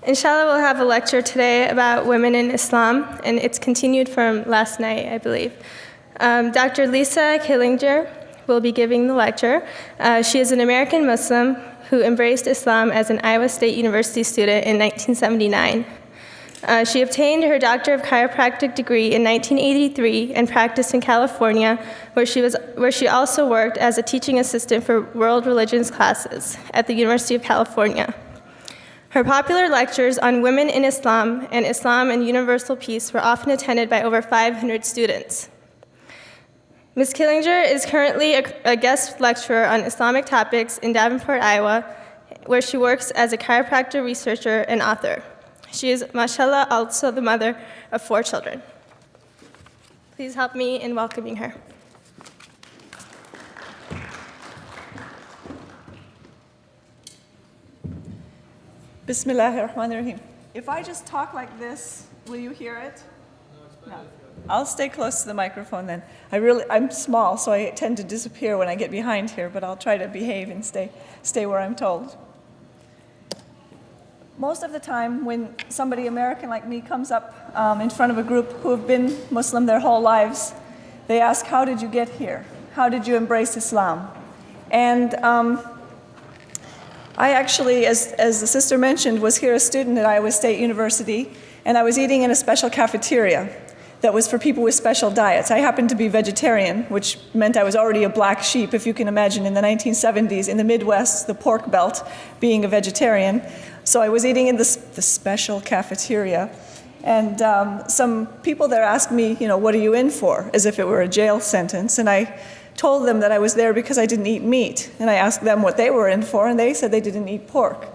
Inshallah, we'll have a lecture today about women in Islam, and it's continued from last night, I believe. Dr. Lisa Killinger will be giving the lecture. She is an American Muslim who embraced Islam as an Iowa State University student in 1979. She obtained her Doctor of Chiropractic degree in 1983 and practiced in California, where she also worked as a teaching assistant for world religions classes at the University of California. Her popular lectures on women in Islam and universal peace were often attended by over 500 students. Ms. Killinger is currently a guest lecturer on Islamic topics in Davenport, Iowa, where she works as a chiropractor researcher and author. She is, mashallah, also the mother of 4 children. Please help me in welcoming her. Bismillahir Rahmanir Rahim. If I just talk like this, will you hear it? No. I'll stay close to the microphone then. I'm small, so I tend to disappear when I get behind here, but I'll try to behave and stay where I'm told. Most of the time, when somebody American like me comes up in front of a group who have been Muslim their whole lives, they ask, how did you get here? How did you embrace Islam? And I actually, as the sister mentioned, was here a student at Iowa State University, and I was eating in a special cafeteria that was for people with special diets. I happened to be vegetarian, which meant I was already a black sheep, if you can imagine, in the 1970s, in the Midwest, the pork belt, being a vegetarian. So I was eating in the special cafeteria, and some people there asked me, what are you in for, as if it were a jail sentence, and I told them that I was there because I didn't eat meat, and I asked them what they were in for, and they said they didn't eat pork.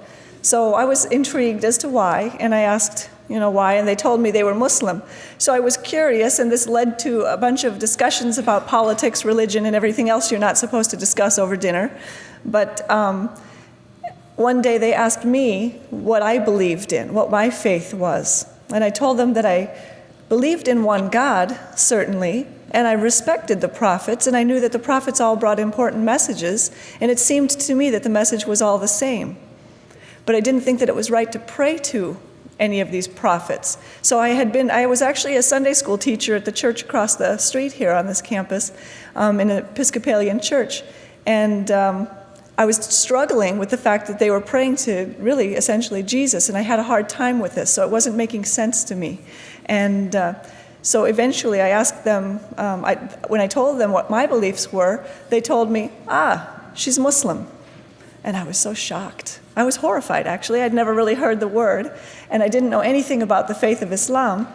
So I was intrigued as to why, and I asked, why, and they told me they were Muslim. So I was curious, and this led to a bunch of discussions about politics, religion, and everything else you're not supposed to discuss over dinner. But one day they asked me what I believed in, what my faith was. And I told them that I believed in one God, certainly, and I respected the prophets, and I knew that the prophets all brought important messages, and it seemed to me that the message was all the same. But I didn't think that it was right to pray to any of these prophets. So I was actually a Sunday school teacher at the church across the street here on this campus, in an Episcopalian church. And I was struggling with the fact that they were praying to really essentially Jesus, and I had a hard time with this, so it wasn't making sense to me. And so eventually I asked them, when I told them what my beliefs were, they told me, she's Muslim. And I was so shocked. I was horrified, actually. I'd never really heard the word, and I didn't know anything about the faith of Islam.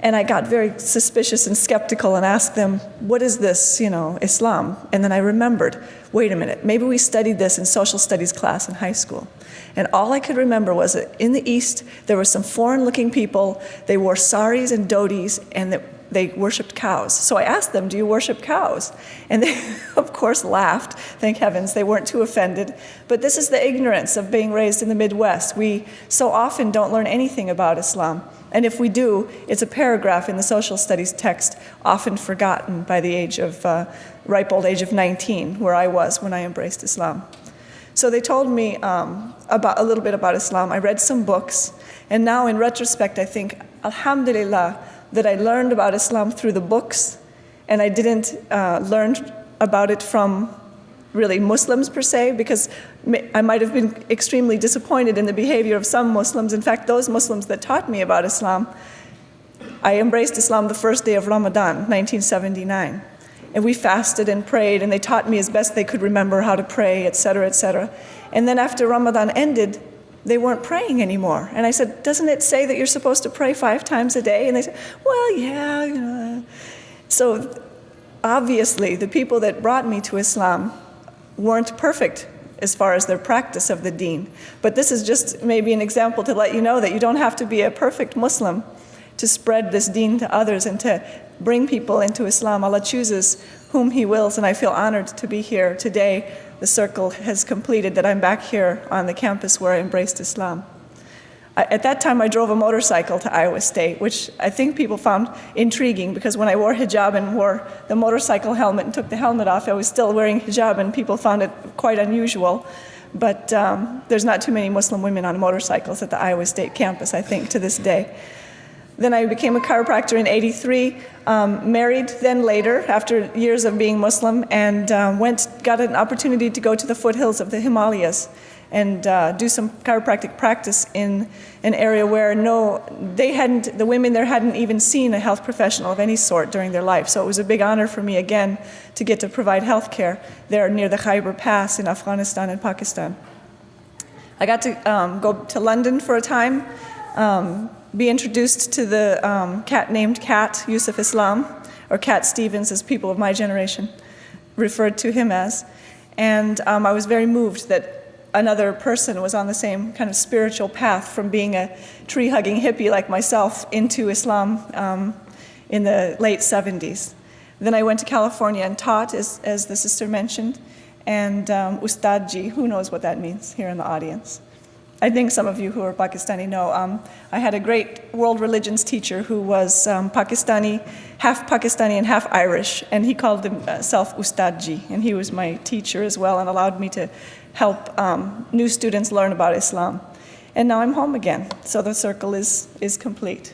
And I got very suspicious and skeptical and asked them, what is this, Islam? And then I remembered, wait a minute, maybe we studied this in social studies class in high school. And all I could remember was that in the East, there were some foreign-looking people. They wore saris and dhotis, and they worshipped cows. So I asked them, do you worship cows? And they, of course, laughed. Thank heavens they weren't too offended. But this is the ignorance of being raised in the Midwest. We so often don't learn anything about Islam. And if we do, it's a paragraph in the social studies text, often forgotten by the ripe old age of 19, where I was when I embraced Islam. So they told me a little bit about Islam. I read some books, and now in retrospect, I think, alhamdulillah, that I learned about Islam through the books, and I didn't learn about it from really Muslims per se, because I might have been extremely disappointed in the behavior of some Muslims. In fact, those Muslims that taught me about Islam, I embraced Islam the first day of Ramadan, 1979. And we fasted and prayed, and they taught me as best they could remember how to pray, et cetera, et cetera. And then after Ramadan ended, they weren't praying anymore. And I said, doesn't it say that you're supposed to pray 5 times a day? And they said, well, yeah. So obviously, the people that brought me to Islam weren't perfect as far as their practice of the deen. But this is just maybe an example to let you know that you don't have to be a perfect Muslim to spread this deen to others and to bring people into Islam. Allah chooses whom He wills, and I feel honored to be here today. The circle has completed that I'm back here on the campus where I embraced Islam. At that time, I drove a motorcycle to Iowa State, which I think people found intriguing, because when I wore hijab and wore the motorcycle helmet and took the helmet off, I was still wearing hijab, and people found it quite unusual. But there's not too many Muslim women on motorcycles at the Iowa State campus, I think, to this day. Then I became a chiropractor in '83, married then later, after years of being Muslim, and got an opportunity to go to the foothills of the Himalayas and do some chiropractic practice in an area where the women there hadn't even seen a health professional of any sort during their life. So it was a big honor for me again to get to provide health care there near the Khyber Pass in Afghanistan and Pakistan. I got to go to London for a time, be introduced to the cat named Cat Yusuf Islam, or Cat Stevens, as people of my generation referred to him as. And I was very moved that another person was on the same kind of spiritual path from being a tree-hugging hippie like myself into Islam in the late 70s. Then I went to California and taught, as the sister mentioned, and Ustadji, who knows what that means here in the audience? I think some of you who are Pakistani know. I had a great world religions teacher who was Pakistani and half Irish, and he called himself Ustadji, and he was my teacher as well and allowed me to help new students learn about Islam. And now I'm home again, so the circle is complete.